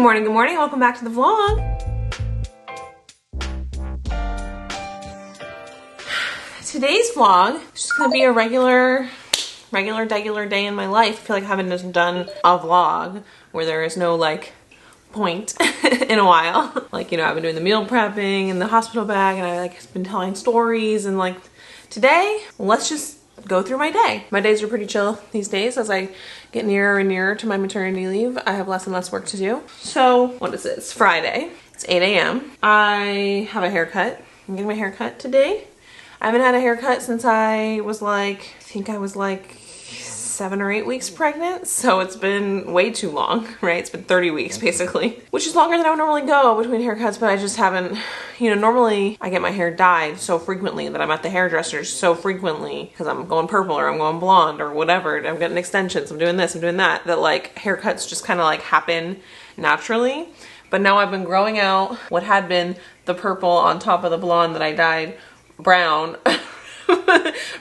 Good morning, welcome back to the vlog. Today's vlog is just gonna be a regular day in my life. I feel like I haven't just done a vlog where there is no like point in a while. Like, you know, I've been doing the meal prepping and the hospital bag, and I like been telling stories, and like today, let's just go through my day. My days are pretty chill these days. As I get nearer and nearer to my maternity leave, I have less and less work to do. So what is it? It's Friday. It's 8 a.m. I have a haircut. I'm getting my haircut today. I haven't had a haircut since I was like, I think I was like 7 or 8 weeks pregnant. So it's been way too long, right? It's been 30 weeks basically, which is longer than I would normally go between haircuts, but I just haven't, you know, normally I get my hair dyed so frequently that I'm at the hairdresser's so frequently because I'm going purple or I'm going blonde or whatever. I'm getting extensions, I'm doing this, I'm doing that, that like haircuts just kind of like happen naturally. But now I've been growing out what had been the purple on top of the blonde that I dyed brown.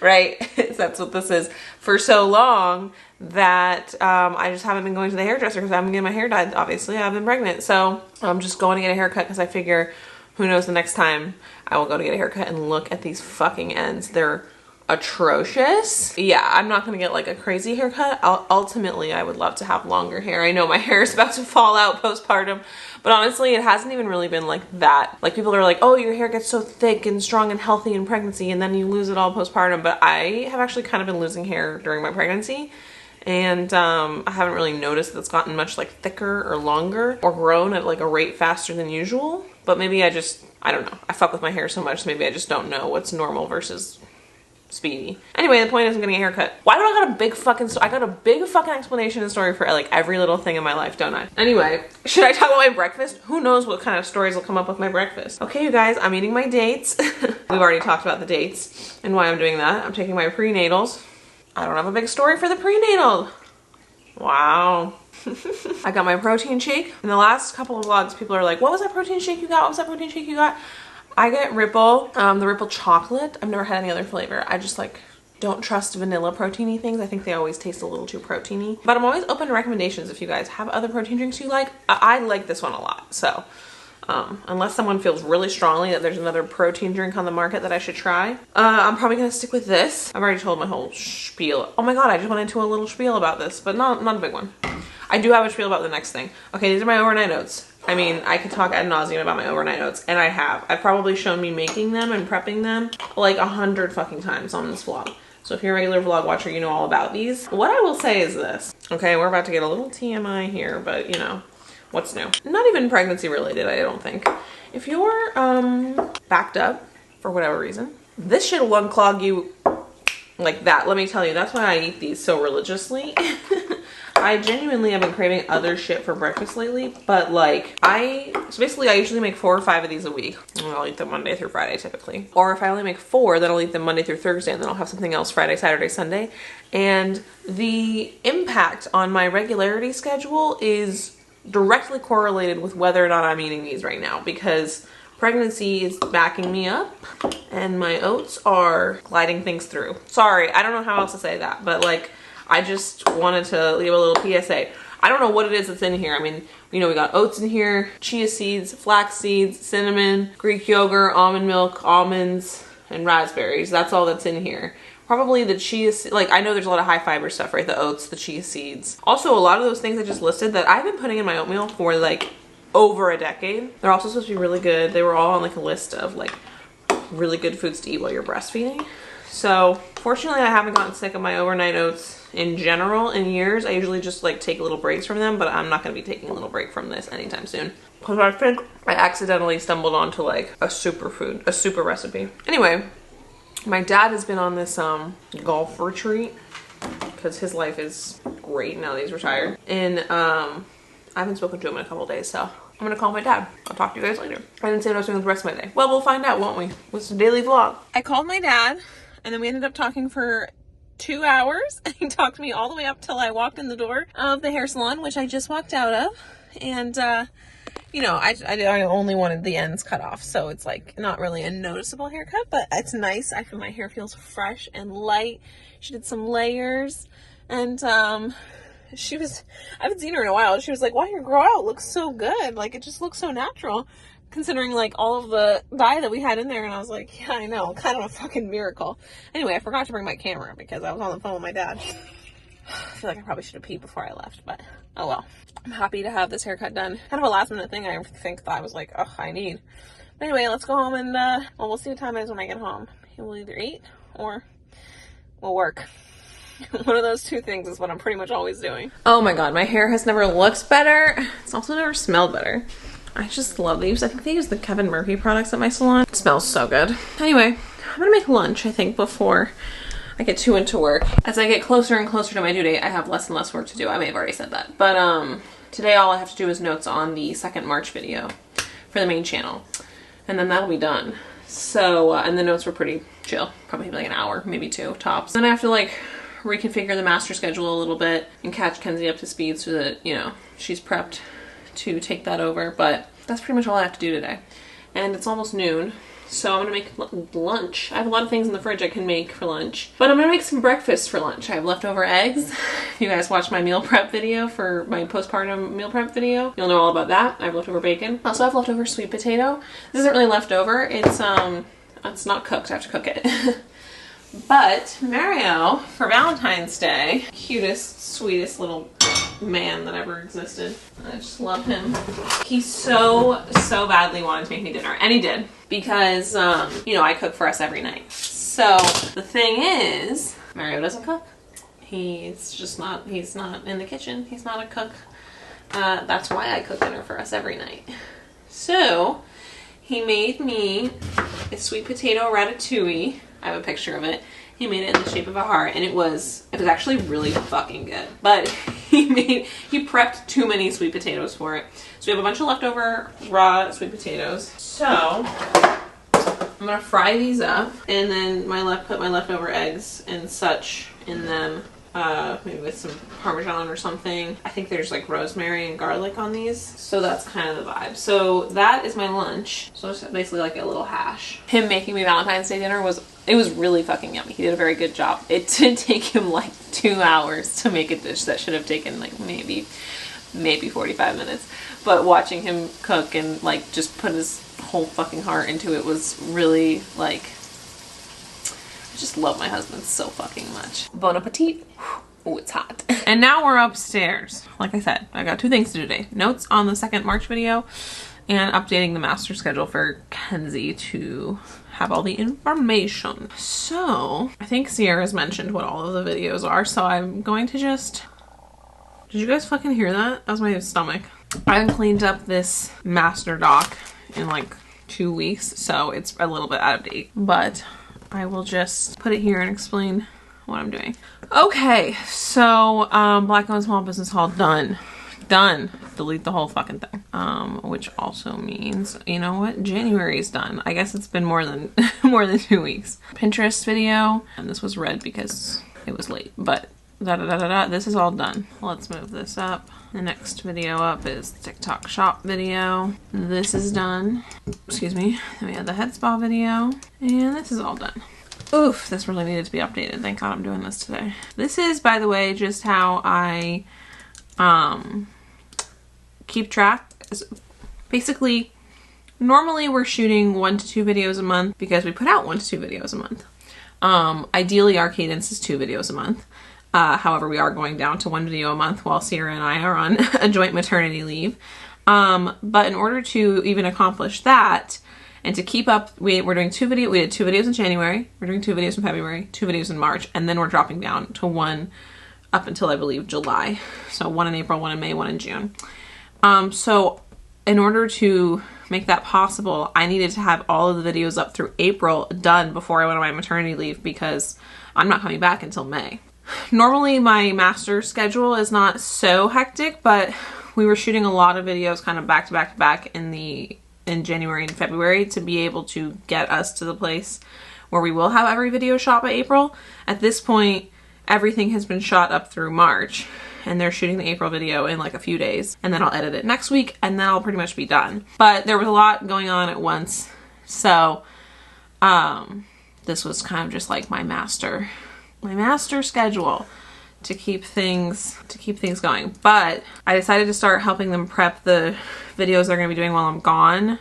Right? That's what this is, for so long that I just haven't been going to the hairdresser because I haven't been getting my hair dyed. Obviously, I've been pregnant, so I'm just going to get a haircut because I figure, who knows, the next time I will go to get a haircut and look at these fucking ends. They're atrocious. Yeah, I'm not gonna get like a crazy haircut. Ultimately, I would love to have longer hair. I know my hair is about to fall out postpartum, but honestly, it hasn't even really been like that. Like, people are like, oh, your hair gets so thick and strong and healthy in pregnancy and then you lose it all postpartum. But I have actually kind of been losing hair during my pregnancy, and I haven't really noticed that it's gotten much like thicker or longer or grown at like a rate faster than usual. But maybe I don't know. I fuck with my hair so much, so maybe I just don't know what's normal versus speedy. Anyway, the point is I'm getting a haircut. Why do I got a big fucking I got a big fucking explanation and story for like every little thing in my life, don't I? Anyway, should I talk about my breakfast? Who knows what kind of stories will come up with my breakfast. Okay, you guys, I'm eating my dates. We've already talked about the dates and why I'm doing that. I'm taking my prenatals. I don't have a big story for the prenatal. Wow. I got my protein shake. In the last couple of vlogs, people are like, what was that protein shake you got? What was that protein shake you got? I get Ripple, the Ripple chocolate. I've never had any other flavor. I just like don't trust vanilla proteiny things. I think they always taste a little too proteiny. But I'm always open to recommendations if you guys have other protein drinks you like. I like this one a lot. So unless someone feels really strongly that there's another protein drink on the market that I should try, I'm probably gonna stick with this. I've already told my whole spiel. Oh my god, I just went into a little spiel about this, but not a big one. I do have a spiel about the next thing. Okay, these are my overnight oats. I mean, I could talk ad nauseum about my overnight oats, and I have. I've probably shown me making them and prepping them like 100 fucking times on this vlog. So if you're a regular vlog watcher, you know all about these. What I will say is this. Okay, we're about to get a little TMI here, but you know, what's new? Not even pregnancy related, I don't think. If you're backed up for whatever reason, this shit will unclog you like that. Let me tell you, that's why I eat these so religiously. I genuinely have been craving other shit for breakfast lately, but like so basically I usually make 4 or 5 of these a week, and I'll eat them Monday through Friday typically. Or if I only make 4, then I'll eat them Monday through Thursday, and then I'll have something else Friday, Saturday, Sunday. And the impact on my regularity schedule is directly correlated with whether or not I'm eating these right now, because pregnancy is backing me up and my oats are gliding things through. Sorry, I don't know how else to say that, but like, I just wanted to leave a little PSA. I don't know what it is that's in here. I mean, you know, we got oats in here, chia seeds, flax seeds, cinnamon, Greek yogurt, almond milk, almonds, and raspberries. That's all that's in here. Probably the chia, like I know there's a lot of high fiber stuff, right? The oats, the chia seeds. Also, a lot of those things I just listed that I've been putting in my oatmeal for like over a decade. They're also supposed to be really good. They were all on like a list of like really good foods to eat while you're breastfeeding. So fortunately, I haven't gotten sick of my overnight oats in general in years. I usually just like take little breaks from them, but I'm not going to be taking a little break from this anytime soon. Because I think I accidentally stumbled onto like a superfood, a super recipe. Anyway, my dad has been on this golf retreat because his life is great now that he's retired. And I haven't spoken to him in a couple of days, so I'm gonna call my dad. I'll talk to you guys later. I didn't say what I was doing with the rest of my day. Well, we'll find out, won't we? With the daily vlog. I called my dad, and then we ended up talking for 2 hours. He talked to me all the way up till I walked in the door of the hair salon, which I just walked out of. And you know, I only wanted the ends cut off, so it's like not really a noticeable haircut, but it's nice. I feel my hair feels fresh and light. She did some layers, and I haven't seen her in a while. She was like, wow, your grow out looks so good. Like, it just looks so natural considering like all of the dye that we had in there. And I was like, yeah, I know, kind of a fucking miracle. Anyway, I forgot to bring my camera because I was on the phone with my dad. I feel like I probably should have peed before I left, but oh well. I'm happy to have this haircut done. Kind of a last minute thing I think that I was like, oh, I need. But anyway, let's go home and, well, we'll see what time it is when I get home. We'll either eat or we'll work. One of those two things is what I'm pretty much always doing. Oh my god, my hair has never looked better. It's also never smelled better. I just love these. I think they use the Kevin Murphy products at my salon. It smells so good. Anyway, I'm gonna make lunch, I think, before I get too into work. As I get closer and closer to my due date, I have less and less work to do. I may have already said that. But today all I have to do is notes on the 2nd March video for the main channel. And then that'll be done. So, and the notes were pretty chill. Probably like an hour, maybe 2 tops. Then I have to like reconfigure the master schedule a little bit and catch Kenzie up to speed so that, you know, she's prepped to take that over. But that's pretty much all I have to do today. And it's almost noon. So I'm gonna make lunch. I have a lot of things in the fridge I can make for lunch, but I'm gonna make some breakfast for lunch. I have leftover eggs. If you guys watched my meal prep video for my postpartum meal prep video, you'll know all about that. I have leftover bacon. I also have leftover sweet potato. This isn't really leftover. It's not cooked. I have to cook it. But Mario, for Valentine's Day, cutest, sweetest little man that ever existed. I just love him. He so badly wanted to make me dinner, and he did, because you know, I cook for us every night. So the thing is, Mario doesn't cook. He's not in the kitchen. He's not a cook. That's why I cook dinner for us every night. So he made me a sweet potato ratatouille. I have a picture of it. He made it in the shape of a heart, and it was actually really fucking good. But he prepped too many sweet potatoes for it. So we have a bunch of leftover raw sweet potatoes. So I'm gonna fry these up, and then put my leftover eggs and such in them. Maybe with some Parmesan or something. I think there's like rosemary and garlic on these. So that's kind of the vibe. So that is my lunch. So it's basically like a little hash. Him making me Valentine's Day dinner was really fucking yummy. He did a very good job. It did take him like 2 hours to make a dish that should have taken like maybe 45 minutes. But watching him cook and like just put his whole fucking heart into it was really like, just love my husband so fucking much. Bon appetit. Oh, it's hot. And now we're upstairs. Like I said, I got 2 things to do today. Notes on the 2nd March video and updating the master schedule for Kenzie to have all the information. So I think Sierra's mentioned what all of the videos are. So I'm going to just, did you guys fucking hear that? That was my stomach. I haven't cleaned up this master doc in like 2 weeks. So it's a little bit out of date, but I will just put it here and explain what I'm doing. Okay, so Black Owned Small Business Haul done. Done. Delete the whole fucking thing. Which also means, you know what? January's done. I guess it's been more than 2 weeks. Pinterest video, and this was red because it was late, but this is all done. Let's move this up. The next video up is TikTok shop video. This is done. Excuse me. Then we had the head spa video, and this is all done. Oof, this really needed to be updated. Thank God I'm doing this today. This is, by the way, just how I keep track. Basically, normally we're shooting 1 to 2 videos a month because we put out 1 to 2 videos a month. Ideally, our cadence is 2 videos a month. However, we are going down to 1 video a month while Sierra and I are on a joint maternity leave. But in order to even accomplish that and to keep up, we're doing we did 2 videos in January, we're doing 2 videos in February, 2 videos in March, and then we're dropping down to 1 up until I believe July. So 1 in April, 1 in May, 1 in June. So in order to make that possible, I needed to have all of the videos up through April done before I went on my maternity leave because I'm not coming back until May. Normally my master schedule is not so hectic, but we were shooting a lot of videos kind of back to back to back in January and February to be able to get us to the place where we will have every video shot by April. At this point, everything has been shot up through March, and they're shooting the April video in like a few days, and then I'll edit it next week, and then I'll pretty much be done. But there was a lot going on at once, so this was kind of just like my master schedule to keep things going. But I decided to start helping them prep the videos they're gonna be doing while I'm gone,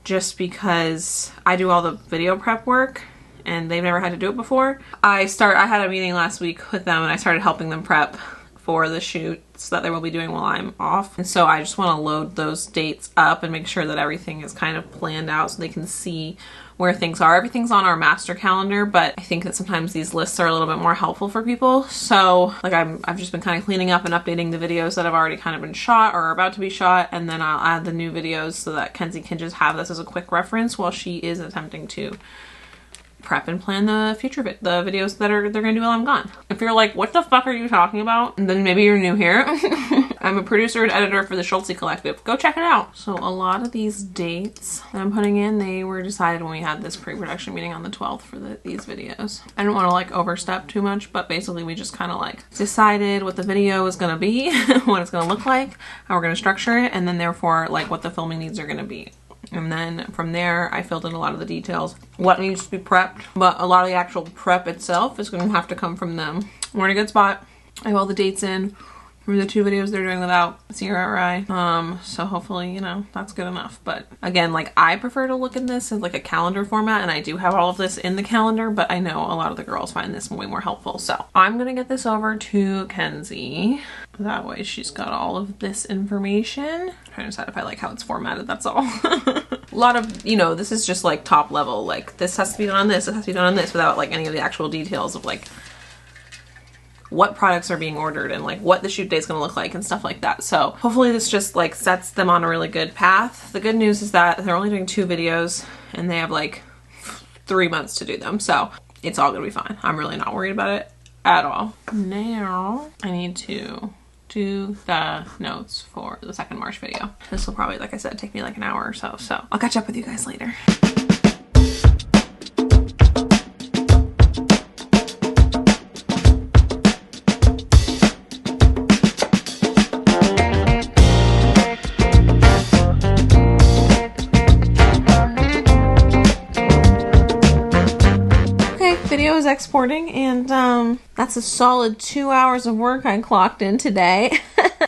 just because I do all the video prep work and they've never had to do it before. I had a meeting last week with them and I started helping them prep for the shoots that they will be doing while I'm off. And so I just want to load those dates up and make sure that everything is kind of planned out so they can see where things are. Everything's on our master calendar, but I think that sometimes these lists are a little bit more helpful for people. So like I've just been kind of cleaning up and updating the videos that have already kind of been shot or are about to be shot, and then I'll add the new videos so that Kenzie can just have this as a quick reference while she is attempting to prep and plan the future the videos that they're gonna do while I'm gone. If you're like, what the fuck are you talking about? And then maybe you're new here. I'm a producer and editor for the Schultze Collective. Go check it out. So a lot of these dates that I'm putting in, they were decided when we had this pre-production meeting on the 12th for these videos. I don't want to like overstep too much, but basically we just kind of like decided what the video is gonna be, what it's gonna look like, how we're gonna structure it, and then therefore like what the filming needs are gonna be. And then from there, I filled in a lot of the details, what needs to be prepped, but a lot of the actual prep itself is going to have to come from them. We're in a good spot. I have all the dates in from the 2 videos they're doing without Sierra or I. So hopefully, you know, that's good enough. But again, like I prefer to look at this as like a calendar format, and I do have all of this in the calendar, but I know a lot of the girls find this way more helpful. So I'm going to get this over to Kenzie. That way she's got all of this information. I'm trying to decide if I like how it's formatted, that's all. A lot of, you know, this is just like top level, like this has to be done on this, it has to be done on this, without like any of the actual details of like what products are being ordered and like what the shoot day is going to look like and stuff like that. So hopefully this just like sets them on a really good path. The good news is that they're only doing 2 videos and they have like 3 months to do them. So it's all gonna be fine. I'm really not worried about it at all. Now I need to do the notes for the second March video. This will probably, like I said, take me like an hour or so. So I'll catch up with you guys later. Video is exporting, and that's a solid 2 hours of work I clocked in today.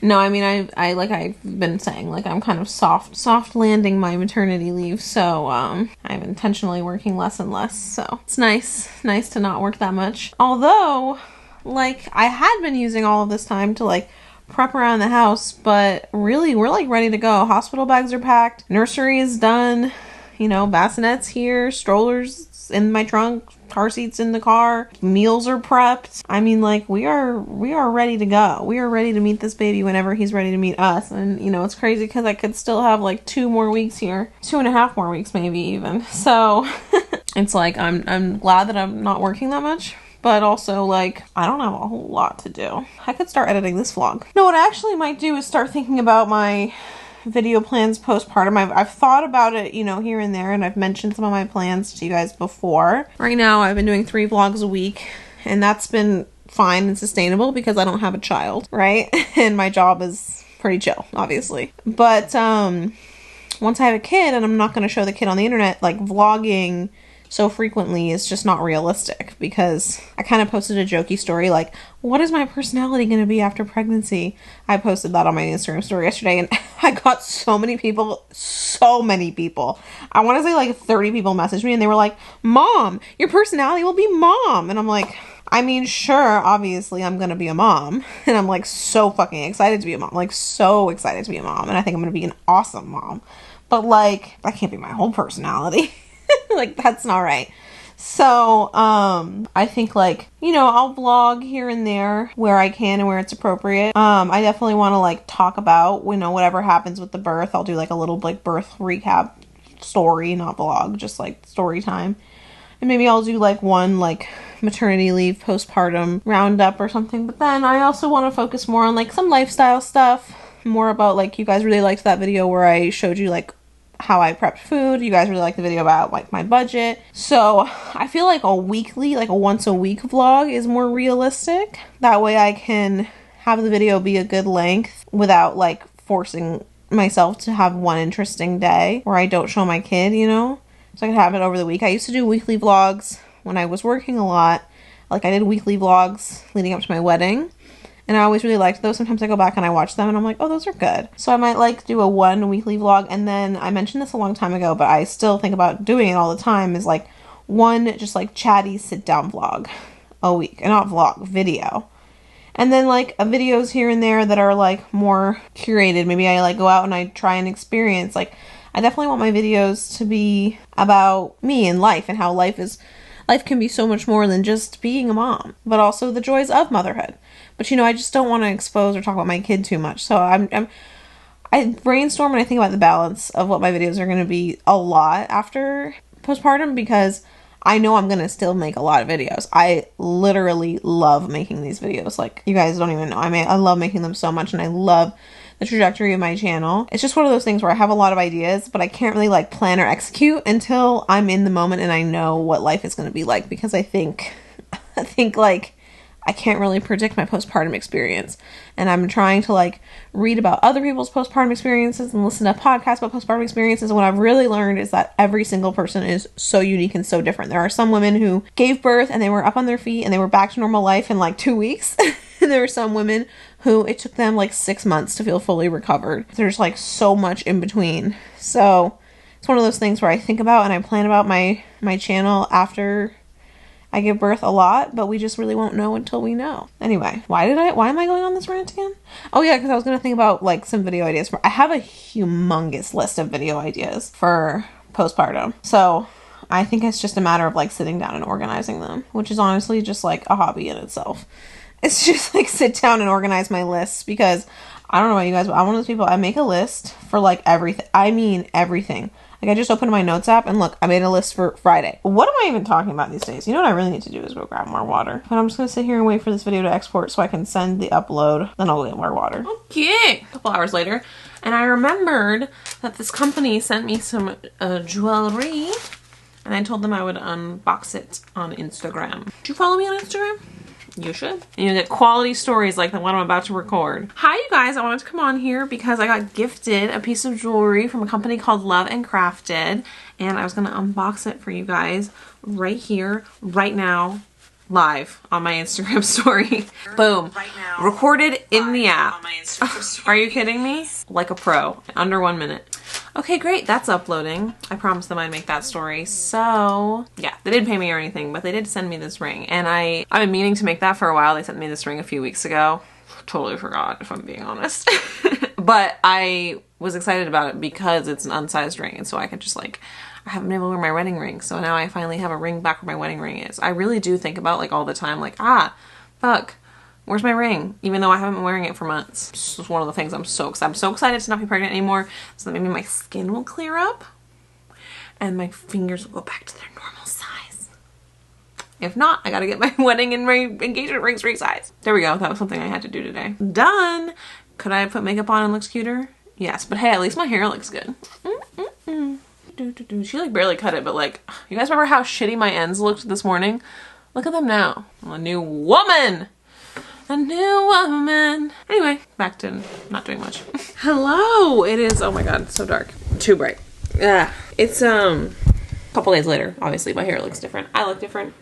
No, I mean, I like I've been saying, like I'm kind of soft landing my maternity leave, so I'm intentionally working less and less, so it's nice to not work that much. Although, like, I had been using all of this time to like prep around the house, but really we're like ready to go. Hospital bags are packed, nursery is done, you know, bassinets here, strollers in my trunk, car seats in the car, meals are prepped. I mean, like, we are ready to go. We are ready to meet this baby whenever he's ready to meet us. And you know, it's crazy because I could still have like 2 more weeks here, 2.5 more weeks maybe even. So it's like I'm glad that I'm not working that much, but also like I don't have a whole lot to do. I could start editing this vlog. No, what I actually might do is start thinking about my video plans postpartum. I've thought about it, you know, here and there, and I've mentioned some of my plans to you guys before. Right now I've been doing 3 vlogs a week, and that's been fine and sustainable because I don't have a child, right? And my job is pretty chill, obviously. But once I have a kid and I'm not going to show the kid on the internet, like vlogging so frequently is just not realistic, because I kind of posted a jokey story like, what is my personality going to be after pregnancy? I posted that on my Instagram story yesterday, and I got so many people, I want to say like 30 people messaged me, and they were like, Mom, your personality will be mom. And I'm like, I mean, sure, obviously I'm going to be a mom, and I'm like so fucking excited to be a mom, like so excited to be a mom, and I think I'm going to be an awesome mom, but like, that can't be my whole personality. Like, that's not right. So, I think, like, you know, I'll vlog here and there where I can and where it's appropriate. I definitely want to, like, talk about, you know, whatever happens with the birth. I'll do, like, a little, like, birth recap story, not vlog, just, like, story time. And maybe I'll do, like, one, like, maternity leave, postpartum roundup or something. But then I also want to focus more on, like, some lifestyle stuff. More about, like, you guys really liked that video where I showed you, like, how I prepped food. You guys really like the video about like my budget. So I feel like a weekly, like a once a week vlog is more realistic. That way I can have the video be a good length without like forcing myself to have one interesting day where I don't show my kid, you know? So I can have it over the week. I used to do weekly vlogs when I was working a lot. Like I did weekly vlogs leading up to my wedding, and I always really liked those. Sometimes I go back and I watch them and I'm like, oh, those are good. So I might like do a 1 weekly vlog. And then I mentioned this a long time ago, but I still think about doing it all the time, is like one just like chatty sit down vlog a week. And not vlog, video. And then like videos here and there that are like more curated. Maybe I like go out and I try and experience. Like I definitely want my videos to be about me and life, and how life can be so much more than just being a mom, but also the joys of motherhood. But you know, I just don't want to expose or talk about my kid too much. So I brainstorm and I think about the balance of what my videos are going to be a lot after postpartum, because I know I'm going to still make a lot of videos. I literally love making these videos. Like, you guys don't even know. I love making them so much, and I love the trajectory of my channel. It's just one of those things where I have a lot of ideas, but I can't really like plan or execute until I'm in the moment and I know what life is going to be like, because I think like I can't really predict my postpartum experience. And I'm trying to like read about other people's postpartum experiences and listen to podcasts about postpartum experiences. And what I've really learned is that every single person is so unique and so different. There are some women who gave birth and they were up on their feet and they were back to normal life in like 2 weeks. And there are some women who it took them like 6 months to feel fully recovered. There's like so much in between. So it's one of those things where I think about and I plan about my channel after I give birth a lot, but we just really won't know until we know. Anyway, why am I going on this rant again? Oh yeah, because I was going to think about like some video ideas I have a humongous list of video ideas for postpartum. So I think it's just a matter of like sitting down and organizing them, which is honestly just like a hobby in itself. It's just like sit down and organize my lists, because I don't know about you guys, but I'm one of those people, I make a list for like everything. I mean everything. Like I just opened my notes app and look, I made a list for Friday. What am I even talking about these days? You know what I really need to do is go grab more water. But I'm just going to sit here and wait for this video to export so I can send the upload. Then I'll get more water. Okay. A couple hours later. And I remembered that this company sent me some jewelry. And I told them I would unbox it on Instagram. Do you follow me on Instagram? You should. And you get quality stories like the one I'm about to record. Hi, you guys. I wanted to come on here because I got gifted a piece of jewelry from a company called Love and Crafted. And I was going to unbox it for you guys right here, right now, live on my Instagram story. Boom. Right now, recorded in the app. Are you kidding me? Like a pro. Under 1 minute. Okay, great. That's uploading. I promised them I'd make that story. So, yeah, they didn't pay me or anything, but they did send me this ring. And I've been meaning to make that for a while. They sent me this ring a few weeks ago. Totally forgot, if I'm being honest. But I was excited about it because it's an unsized ring. And so I could just like, I haven't been able to wear my wedding ring. So now I finally have a ring back where my wedding ring is. I really do think about like all the time, like, fuck. Where's my ring? Even though I haven't been wearing it for months. It's just one of the things I'm so excited. I'm so excited to not be pregnant anymore, so that maybe my skin will clear up and my fingers will go back to their normal size. If not, I gotta get my wedding and my engagement rings resized. There we go. That was something I had to do today. Done! Could I put makeup on and look cuter? Yes, but hey, at least my hair looks good. She like barely cut it, but like, you guys remember how shitty my ends looked this morning? Look at them now. I'm a new woman! A new woman. Anyway, back to not doing much. Hello! It is, oh my god, it's so dark. Too bright. Yeah. It's a couple days later. Obviously, my hair looks different. I look different.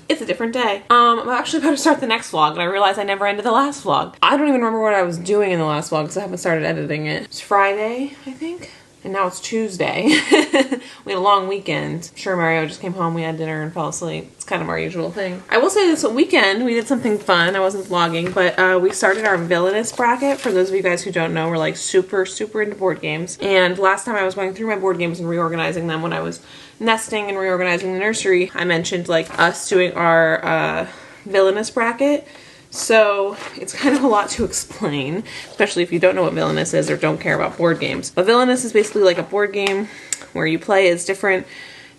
It's a different day. I'm actually about to start the next vlog, and I realized I never ended the last vlog. I don't even remember what I was doing in the last vlog because I haven't started editing it. It's Friday, I think. And now it's Tuesday. We had a long weekend. I'm sure Mario just came home, we had dinner and fell asleep. It's kind of our usual thing. I will say this weekend we did something fun. I wasn't vlogging, but we started our villainous bracket. For those of you guys who don't know, we're like super into board games. And last time I was going through my board games and reorganizing them when I was nesting and reorganizing the nursery, I mentioned like us doing our villainous bracket. So it's kind of a lot to explain, especially if you don't know what Villainous is or don't care about board games. But Villainous is basically like a board game where you play as different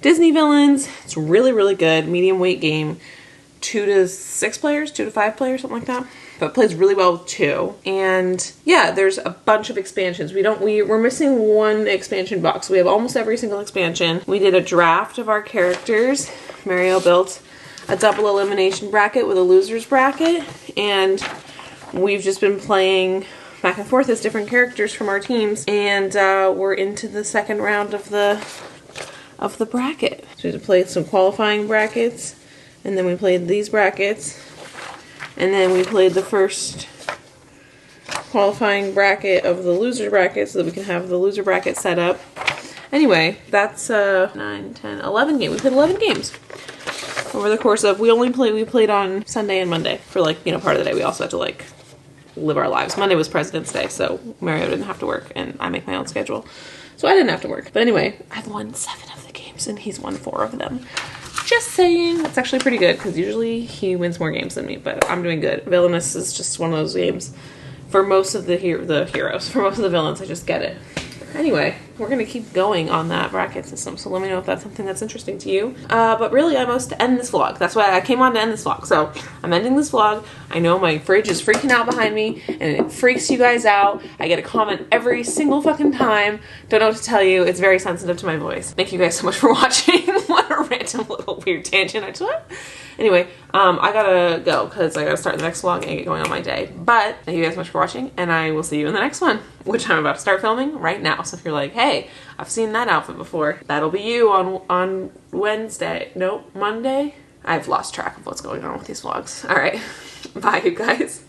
Disney villains. It's really good, medium weight game, 2 to 6 players, 2 to 5 players, something like that. But it plays really well with 2. And yeah, there's a bunch of expansions. We're missing one expansion box. We have almost every single expansion. We did a draft of our characters. Mario built a double elimination bracket with a loser's bracket, and we've just been playing back and forth as different characters from our teams, and we're into the second round of the bracket. So we have to play some qualifying brackets, And then we played these brackets. And then we played the first qualifying bracket of the loser bracket so that we can have the loser bracket set up. Anyway, that's 9, 10, 11 games. We played 11 games over the course of, we played on Sunday and Monday for like, you know, part of the day. We also had to like live our lives. Monday was President's Day, so Mario didn't have to work and I make my own schedule. So I didn't have to work. But anyway, I've won 7 of the games and he's won 4 of them. Just saying. That's actually pretty good because usually he wins more games than me, but I'm doing good. Villainous is just one of those games. For most of the heroes, for most of the villains, I just get it. Anyway, we're going to keep going on that bracket system, so let me know if that's something that's interesting to you. But really, I'm supposed to end this vlog. That's why I came on to end this vlog. So, I'm ending this vlog. I know my fridge is freaking out behind me, and it freaks you guys out. I get a comment every single fucking time. Don't know what to tell you. It's very sensitive to my voice. Thank you guys so much for watching. What a random little weird tangent. Anyway, I gotta go, because I gotta start the next vlog and get going on my day. But, thank you guys so much for watching, and I will see you in the next one, which I'm about to start filming right now. So if you're like, hey, I've seen that outfit before, that'll be you on Wednesday. Nope, Monday? I've lost track of what's going on with these vlogs. Alright, bye you guys.